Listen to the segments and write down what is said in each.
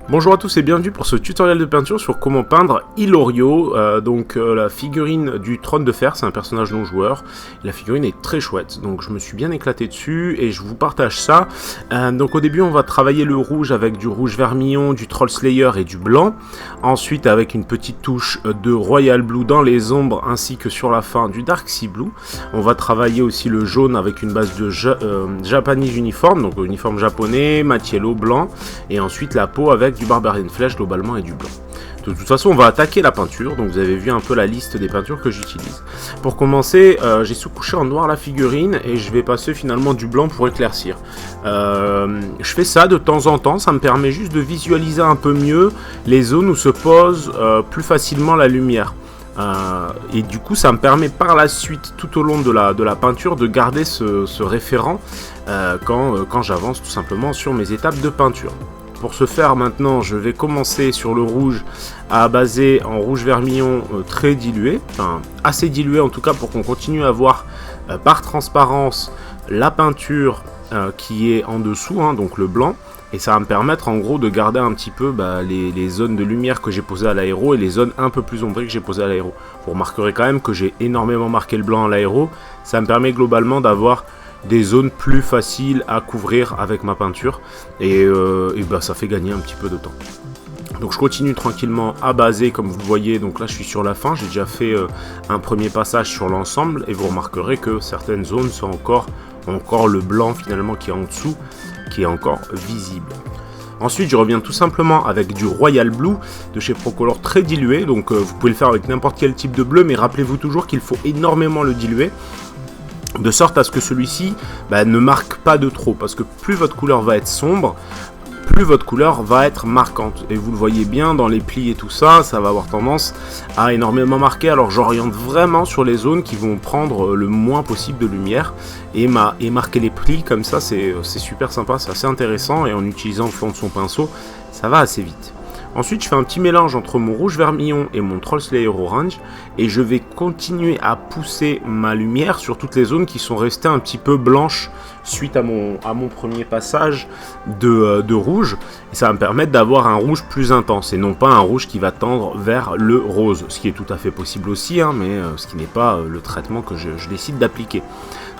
Bonjour à tous et bienvenue pour ce tutoriel de peinture sur comment peindre Illorio, la figurine du Trône de Fer, c'est un personnage non joueur. La figurine est très chouette, donc je me suis bien éclaté dessus et je vous partage ça. Donc au début on va travailler le rouge avec du rouge vermillon, du Troll Slayer et du blanc. Ensuite avec une petite touche de Royal Blue dans les ombres ainsi que sur la fin du Dark Sea Blue. On va travailler aussi le jaune avec une base de Japanese Uniform, donc uniforme japonais, mat yellow, blanc, et ensuite la peau avec du Barbarian Flesh globalement et du blanc. De toute façon on va attaquer la peinture, donc vous avez vu un peu la liste des peintures que j'utilise. Pour commencer, j'ai sous-couché en noir la figurine et je vais passer finalement du blanc pour éclaircir. Je fais ça de temps en temps, ça me permet juste de visualiser un peu mieux les zones où se pose plus facilement la lumière. Et du coup ça me permet par la suite tout au long de la peinture de garder ce référent quand j'avance tout simplement sur mes étapes de peinture. Pour ce faire maintenant je vais commencer sur le rouge à baser en rouge vermillon très dilué, enfin assez dilué en tout cas pour qu'on continue à voir par transparence la peinture qui est en dessous, donc le blanc. Et ça va me permettre en gros de garder un petit peu les zones de lumière que j'ai posées à l'aéro et les zones un peu plus ombrées que j'ai posées à l'aéro. Vous remarquerez quand même que j'ai énormément marqué le blanc à l'aéro. Ça me permet globalement d'avoir des zones plus faciles à couvrir avec ma peinture. Et ça fait gagner un petit peu de temps. Donc je continue tranquillement à baser comme vous le voyez. Donc là je suis sur la fin. J'ai déjà fait un premier passage sur l'ensemble. Et vous remarquerez que certaines zones sont encore le blanc finalement qui est en dessous, qui est encore visible. Ensuite je reviens tout simplement avec du Royal Blue de chez Procolor très dilué, donc vous pouvez le faire avec n'importe quel type de bleu, mais rappelez-vous toujours qu'il faut énormément le diluer, de sorte à ce que celui-ci ne marque pas de trop, parce que plus votre couleur va être sombre, plus votre couleur va être marquante. Et vous le voyez bien dans les plis et tout ça, ça va avoir tendance à énormément marquer. Alors j'oriente vraiment sur les zones qui vont prendre le moins possible de lumière et marquer les plis comme ça, c'est super sympa, c'est assez intéressant. Et en utilisant le fond de son pinceau, ça va assez vite. Ensuite je fais un petit mélange entre mon rouge vermillon et mon Troll Slayer orange et je vais continuer à pousser ma lumière sur toutes les zones qui sont restées un petit peu blanches suite à mon premier passage de rouge, et ça va me permettre d'avoir un rouge plus intense et non pas un rouge qui va tendre vers le rose, ce qui est tout à fait possible aussi, mais ce qui n'est pas le traitement que je décide d'appliquer.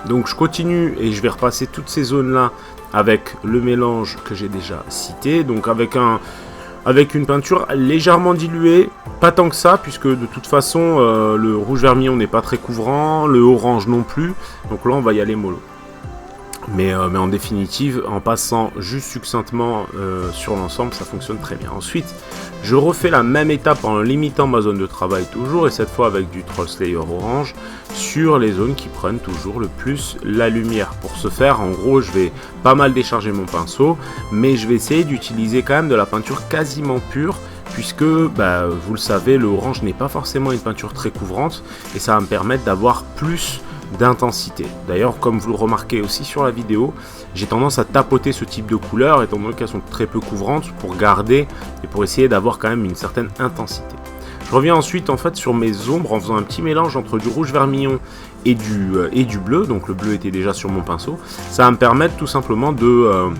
Donc je continue et je vais repasser toutes ces zones là avec le mélange que j'ai déjà cité, donc avec une peinture légèrement diluée, pas tant que ça, puisque de toute façon le rouge vermillon n'est pas très couvrant, le orange non plus, donc là on va y aller mollo. Mais en définitive, en passant juste succinctement sur l'ensemble, ça fonctionne très bien. Ensuite, je refais la même étape en limitant ma zone de travail toujours, et cette fois avec du Troll Slayer orange, sur les zones qui prennent toujours le plus la lumière. Pour ce faire, en gros, je vais pas mal décharger mon pinceau, mais je vais essayer d'utiliser quand même de la peinture quasiment pure, puisque, vous le savez, le orange n'est pas forcément une peinture très couvrante, et ça va me permettre d'avoir plus d'intensité. D'ailleurs, comme vous le remarquez aussi sur la vidéo, j'ai tendance à tapoter ce type de couleurs étant donné qu'elles sont très peu couvrantes pour garder et pour essayer d'avoir quand même une certaine intensité. Je reviens ensuite en fait sur mes ombres en faisant un petit mélange entre du rouge vermillon et du bleu. Donc le bleu était déjà sur mon pinceau. Ça va me permettre tout simplement de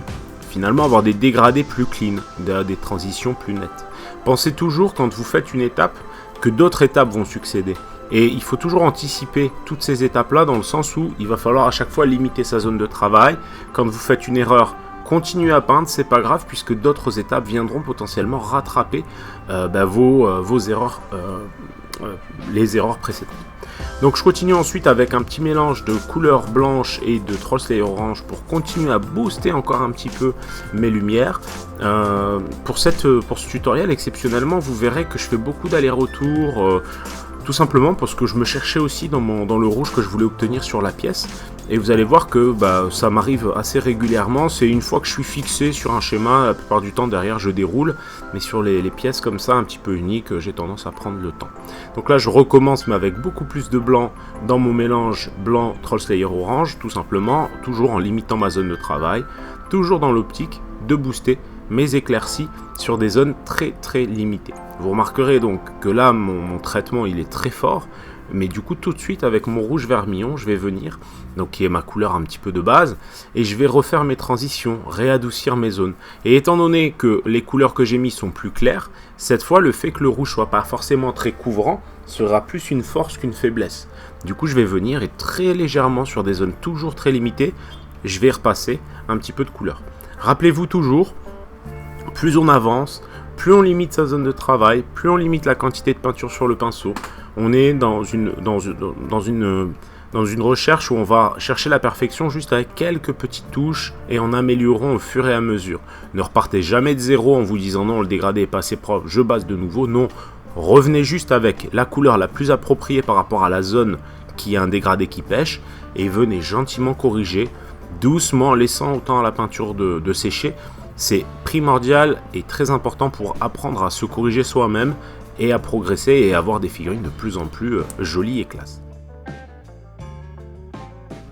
finalement avoir des dégradés plus clean, des transitions plus nettes. Pensez toujours quand vous faites une étape que d'autres étapes vont succéder. Et il faut toujours anticiper toutes ces étapes-là dans le sens où il va falloir à chaque fois limiter sa zone de travail. Quand vous faites une erreur, continuez à peindre, c'est pas grave puisque d'autres étapes viendront potentiellement rattraper vos erreurs, les erreurs précédentes. Donc je continue ensuite avec un petit mélange de couleurs blanches et de Troll Slayer orange pour continuer à booster encore un petit peu mes lumières. Pour ce tutoriel exceptionnellement, vous verrez que je fais beaucoup d'allers-retours. Tout simplement parce que je me cherchais aussi dans le rouge que je voulais obtenir sur la pièce. Et vous allez voir que ça m'arrive assez régulièrement. C'est une fois que je suis fixé sur un schéma, la plupart du temps derrière je déroule. Mais sur les pièces comme ça, un petit peu uniques, j'ai tendance à prendre le temps. Donc là je recommence mais avec beaucoup plus de blanc dans mon mélange blanc Troll Slayer orange. Tout simplement, toujours en limitant ma zone de travail. Toujours dans l'optique de booster mes éclaircies sur des zones très très limitées. Vous remarquerez donc que là mon traitement il est très fort. mais du coup tout de suite avec mon rouge vermillon, je vais venir, donc qui est ma couleur un petit peu de base, et je vais refaire mes transitions, réadoucir mes zones. Et étant donné que les couleurs que j'ai mis sont plus claires, cette fois le fait que le rouge soit pas forcément très couvrant sera plus une force qu'une faiblesse. Du coup je vais venir et très légèrement sur des zones toujours très limitées, je vais repasser un petit peu de couleur. Rappelez-vous toujours, plus on avance, plus on limite sa zone de travail, plus on limite la quantité de peinture sur le pinceau. On est dans une recherche où on va chercher la perfection juste avec quelques petites touches et en améliorant au fur et à mesure. Ne repartez jamais de zéro en vous disant non, le dégradé est pas assez propre, je base de nouveau. Non, revenez juste avec la couleur la plus appropriée par rapport à la zone qui a un dégradé qui pêche et venez gentiment corriger, doucement, en laissant autant à la peinture de sécher. C'est primordial et très important pour apprendre à se corriger soi-même et à progresser et avoir des figurines de plus en plus jolies et classe.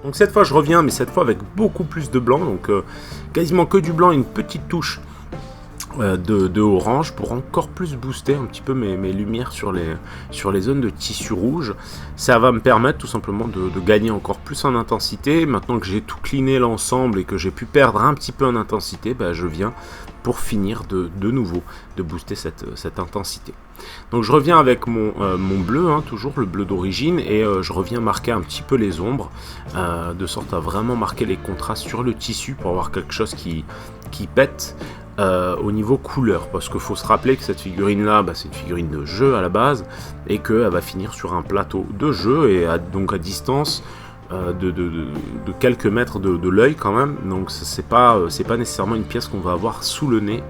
Donc cette fois je reviens, mais cette fois avec beaucoup plus de blanc, donc quasiment que du blanc et une petite touche de orange pour encore plus booster un petit peu mes lumières sur les zones de tissu rouge. Ça va me permettre tout simplement de gagner encore plus en intensité. Maintenant que j'ai tout cleané l'ensemble et que j'ai pu perdre un petit peu en intensité, je viens pour finir de nouveau de booster cette intensité. Donc je reviens avec mon bleu, toujours le bleu d'origine, et je reviens marquer un petit peu les ombres, de sorte à vraiment marquer les contrastes sur le tissu pour avoir quelque chose qui pète. Au niveau couleur, parce qu'il faut se rappeler que cette figurine là c'est une figurine de jeu à la base et qu'elle va finir sur un plateau de jeu et donc à distance de quelques mètres de l'œil quand même, donc c'est pas nécessairement une pièce qu'on va avoir sous le nez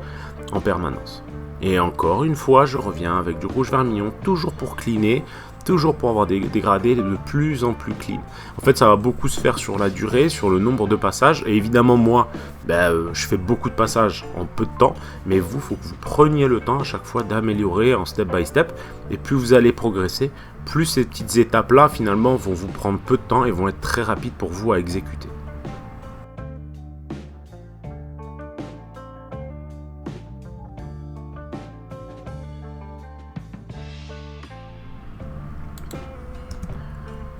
en permanence. Et encore une fois je reviens avec du rouge vermillon, toujours pour cleaner, toujours pour avoir des dégradés de plus en plus clean. En fait ça va beaucoup se faire sur la durée, sur le nombre de passages, et évidemment moi je fais beaucoup de passages en peu de temps, mais il faut que vous preniez le temps à chaque fois d'améliorer en step by step, et plus vous allez progresser, plus ces petites étapes là finalement vont vous prendre peu de temps et vont être très rapides pour vous à exécuter.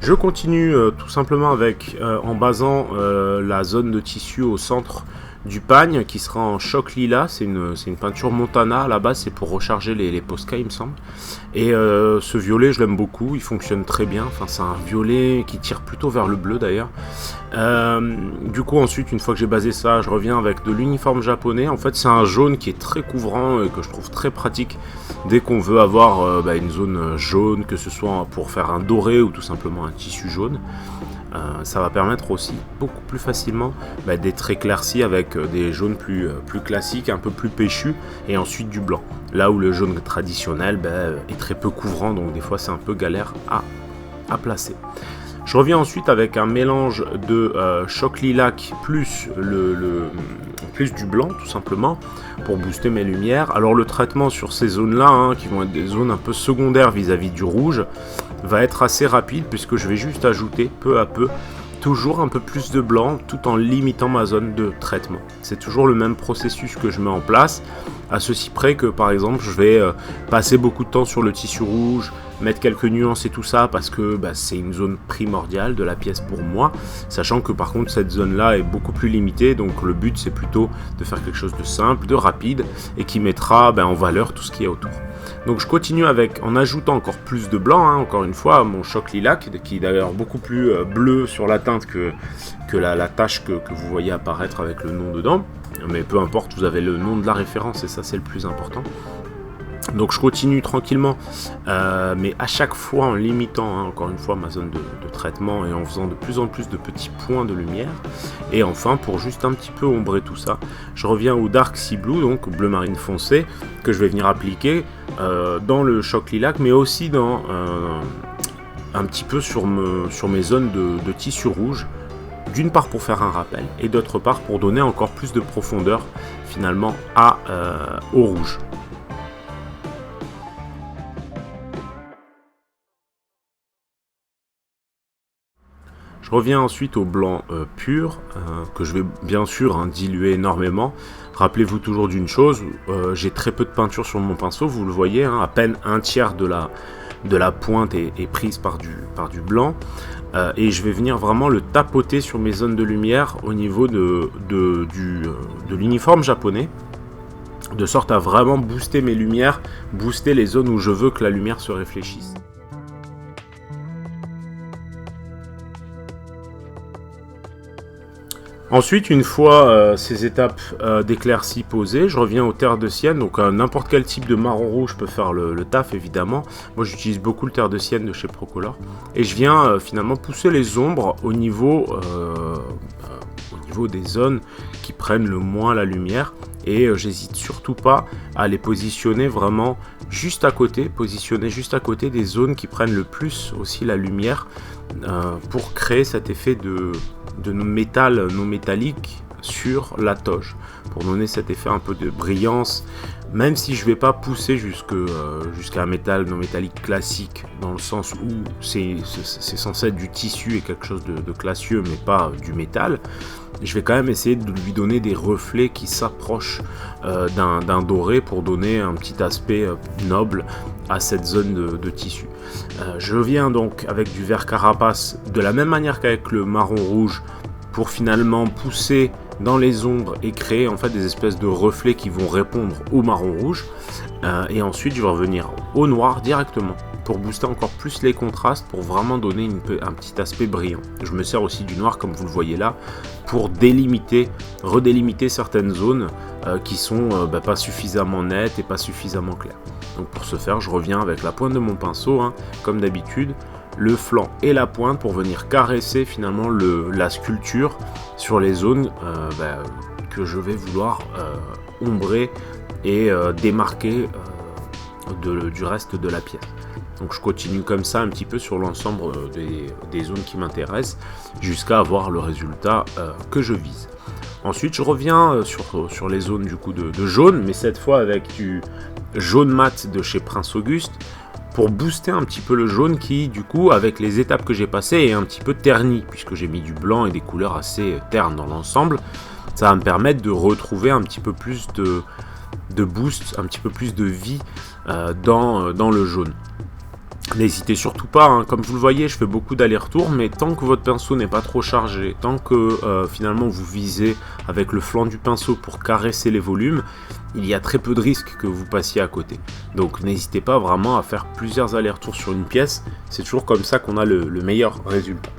Je continue tout simplement avec, en basant la zone de tissu au centre du pagne qui sera en choc lilas. C'est une peinture Montana, à la base c'est pour recharger les Posca il me semble. Et ce violet je l'aime beaucoup, il fonctionne très bien, enfin c'est un violet qui tire plutôt vers le bleu d'ailleurs. Du coup ensuite une fois que j'ai basé ça, je reviens avec de l'uniforme japonais. En fait c'est un jaune qui est très couvrant et que je trouve très pratique dès qu'on veut avoir une zone jaune, que ce soit pour faire un doré ou tout simplement un tissu jaune. Ça va permettre aussi beaucoup plus facilement d'être éclairci avec des jaunes plus classiques, un peu plus péchus, et ensuite du blanc. Là où le jaune traditionnel est très peu couvrant, donc des fois c'est un peu galère à placer. Je reviens ensuite avec un mélange de choc lilac plus plus du blanc tout simplement pour booster mes lumières. Alors le traitement sur ces zones là, qui vont être des zones un peu secondaires vis-à-vis du rouge, va être assez rapide puisque je vais juste ajouter peu à peu toujours un peu plus de blanc tout en limitant ma zone de traitement. C'est toujours le même processus que je mets en place, à ceci près que par exemple je vais passer beaucoup de temps sur le tissu rouge, mettre quelques nuances et tout ça parce que c'est une zone primordiale de la pièce pour moi, sachant que par contre cette zone là est beaucoup plus limitée, donc le but c'est plutôt de faire quelque chose de simple, de rapide et qui mettra en valeur tout ce qui est autour. Donc je continue en ajoutant encore plus de blanc, encore une fois, mon choc lilac, qui est d'ailleurs beaucoup plus bleu sur la teinte que la tache que vous voyez apparaître avec le nom dedans. Mais peu importe, vous avez le nom de la référence et ça c'est le plus important. Donc je continue tranquillement, mais à chaque fois en limitant encore une fois ma zone de traitement et en faisant de plus en plus de petits points de lumière. Et enfin, pour juste un petit peu ombrer tout ça, je reviens au Dark Sea Blue, donc bleu marine foncé, que je vais venir appliquer dans le choc lilac, mais aussi un petit peu sur mes zones de tissu rouge, d'une part pour faire un rappel, et d'autre part pour donner encore plus de profondeur finalement au rouge. Je reviens ensuite au blanc pur, que je vais bien sûr diluer énormément. Rappelez-vous toujours d'une chose, j'ai très peu de peinture sur mon pinceau, vous le voyez, à peine un tiers de de la pointe est prise par du blanc. Et je vais venir vraiment le tapoter sur mes zones de lumière au niveau de l'uniforme japonais, de sorte à vraiment booster mes lumières, booster les zones où je veux que la lumière se réfléchisse. Ensuite, une fois ces étapes d'éclaircie posées, je reviens aux terres de sienne. Donc n'importe quel type de marron rouge peut faire le taf, évidemment. Moi, j'utilise beaucoup le terre de sienne de chez Procolor. Et je viens finalement pousser les ombres au niveau des zones qui prennent le moins la lumière. Et j'hésite surtout pas à les positionner vraiment juste à côté, des zones qui prennent le plus aussi la lumière pour créer cet effet de nos métalliques sur la toge, pour donner cet effet un peu de brillance, même si je ne vais pas pousser jusqu'à un métal non métallique classique, dans le sens où c'est censé être du tissu et quelque chose de classieux, mais pas du métal. Je vais quand même essayer de lui donner des reflets qui s'approchent d'un doré pour donner un petit aspect noble à cette zone de tissu. Je viens donc avec du vert carapace de la même manière qu'avec le marron rouge pour finalement pousser dans les ombres et créer en fait des espèces de reflets qui vont répondre au marron rouge. Et ensuite je vais revenir au noir directement pour booster encore plus les contrastes, pour vraiment donner un petit aspect brillant. Je me sers aussi du noir, comme vous le voyez là, pour redélimiter certaines zones qui sont pas suffisamment nettes et pas suffisamment claires. Donc pour ce faire, je reviens avec la pointe de mon pinceau, comme d'habitude, le flanc et la pointe pour venir caresser finalement la sculpture sur les zones que je vais vouloir ombrer et démarquer du reste de la pièce. Donc je continue comme ça un petit peu sur l'ensemble des zones qui m'intéressent jusqu'à avoir le résultat que je vise. Ensuite je reviens sur les zones du coup de jaune, mais cette fois avec du jaune mat de chez Prince Auguste, pour booster un petit peu le jaune qui du coup avec les étapes que j'ai passées est un petit peu terni, puisque j'ai mis du blanc et des couleurs assez ternes dans l'ensemble. Ça va me permettre de retrouver un petit peu plus de boost, un petit peu plus de vie dans le jaune. N'hésitez surtout pas, comme vous le voyez, je fais beaucoup d'allers-retours, mais tant que votre pinceau n'est pas trop chargé, tant que finalement vous visez avec le flanc du pinceau pour caresser les volumes, il y a très peu de risques que vous passiez à côté. Donc n'hésitez pas vraiment à faire plusieurs allers-retours sur une pièce, c'est toujours comme ça qu'on a le meilleur résultat.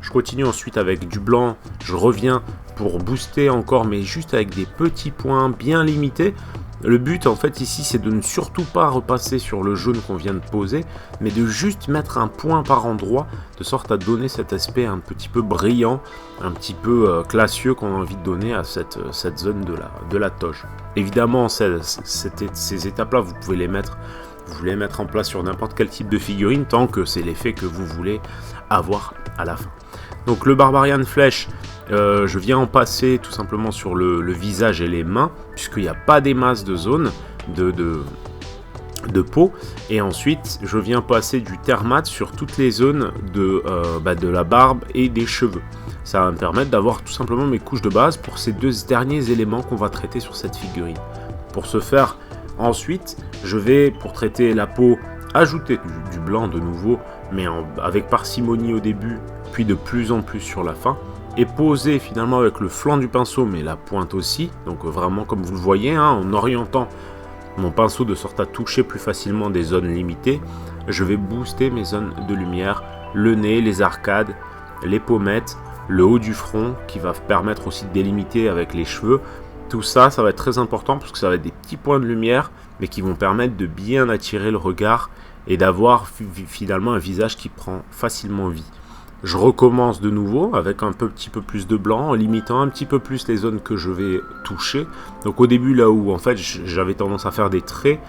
Je continue ensuite avec du blanc, je reviens pour booster encore, mais juste avec des petits points bien limités. Le but en fait ici c'est de ne surtout pas repasser sur le jaune qu'on vient de poser, mais de juste mettre un point par endroit, de sorte à donner cet aspect un petit peu brillant, un petit peu classieux qu'on a envie de donner à cette zone de la toge. Évidemment ces étapes là vous pouvez les mettre en place sur n'importe quel type de figurine tant que c'est l'effet que vous voulez avoir à la fin. Donc le Barbarian Flèche, je viens en passer tout simplement sur le visage et les mains, puisqu'il n'y a pas des masses de zones de peau. Et ensuite, je viens passer du terre mat sur toutes les zones de la barbe et des cheveux. Ça va me permettre d'avoir tout simplement mes couches de base pour ces deux derniers éléments qu'on va traiter sur cette figurine. Pour ce faire, ensuite, je vais, pour traiter la peau, ajouter du blanc de nouveau, mais avec parcimonie au début, puis de plus en plus sur la fin. Et poser finalement avec le flanc du pinceau, mais la pointe aussi, donc vraiment comme vous le voyez, en orientant mon pinceau de sorte à toucher plus facilement des zones limitées, je vais booster mes zones de lumière, le nez, les arcades, les pommettes, le haut du front, qui va permettre aussi de délimiter avec les cheveux. Tout ça, ça va être très important parce que ça va être des petits points de lumière, mais qui vont permettre de bien attirer le regard et d'avoir finalement un visage qui prend facilement vie. Je recommence de nouveau avec un petit peu plus de blanc, en limitant un petit peu plus les zones que je vais toucher. Donc au début, là où en fait j'avais tendance à faire des traits,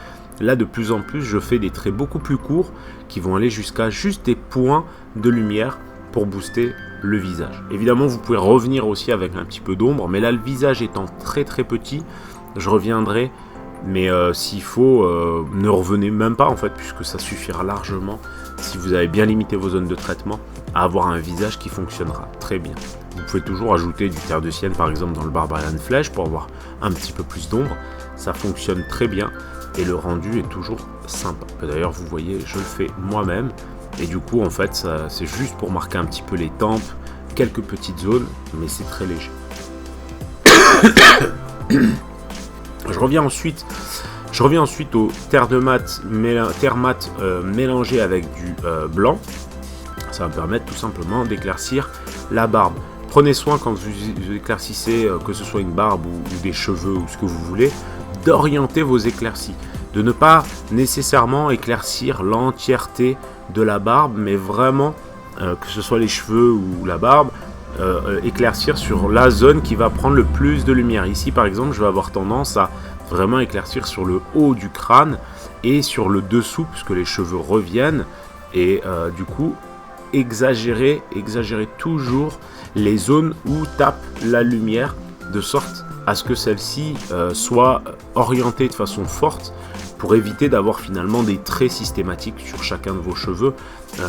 là de plus en plus je fais des traits beaucoup plus courts qui vont aller jusqu'à juste des points de lumière pour booster le visage. Évidemment vous pouvez revenir aussi avec un petit peu d'ombre, mais là le visage étant très très petit, je reviendrai, mais s'il faut, ne revenez même pas en fait, puisque ça suffira largement si vous avez bien limité vos zones de traitement à avoir un visage qui fonctionnera très bien. Vous pouvez toujours ajouter du terre de sienne par exemple dans le Barbarian Flèche pour avoir un petit peu plus d'ombre, ça fonctionne très bien. et le rendu est toujours sympa. D'ailleurs, vous voyez, je le fais moi-même, et du coup, en fait, c'est juste pour marquer un petit peu les tempes, quelques petites zones, mais c'est très léger. Je reviens ensuite au terre mat mélangé avec du blanc. Ça va me permettre tout simplement d'éclaircir la barbe. Prenez soin quand vous éclaircissez, que ce soit une barbe ou des cheveux ou ce que vous voulez, d'orienter vos éclaircies. De ne pas nécessairement éclaircir l'entièreté de la barbe, mais vraiment, que ce soit les cheveux ou la barbe, éclaircir sur la zone qui va prendre le plus de lumière. Ici par exemple, je vais avoir tendance à vraiment éclaircir sur le haut du crâne et sur le dessous, puisque les cheveux reviennent, et du coup exagérer toujours les zones où tape la lumière, de sorte à ce que celle-ci soit orientée de façon forte, pour éviter d'avoir finalement des traits systématiques sur chacun de vos cheveux,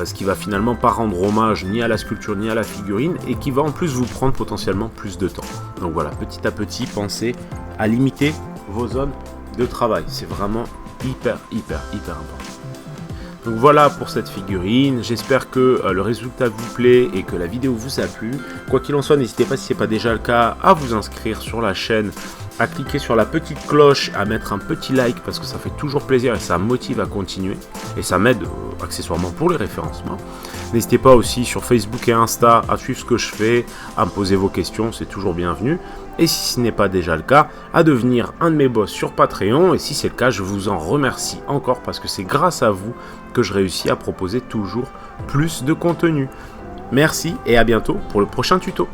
ce qui va finalement pas rendre hommage ni à la sculpture ni à la figurine, et qui va en plus vous prendre potentiellement plus de temps. Donc voilà, petit à petit, pensez à limiter vos zones de travail, c'est vraiment hyper important. Donc voilà pour cette figurine, j'espère que le résultat vous plaît et que la vidéo vous a plu. Quoi qu'il en soit, n'hésitez pas, si ce n'est pas déjà le cas, à vous inscrire sur la chaîne, à cliquer sur la petite cloche, à mettre un petit like parce que ça fait toujours plaisir et ça motive à continuer. Et ça m'aide accessoirement pour les référencements. N'hésitez pas aussi sur Facebook et Insta à suivre ce que je fais, à me poser vos questions, c'est toujours bienvenu. Et si ce n'est pas déjà le cas, à devenir un de mes boss sur Patreon. Et si c'est le cas, je vous en remercie encore parce que c'est grâce à vous que je réussis à proposer toujours plus de contenu. Merci et à bientôt pour le prochain tuto.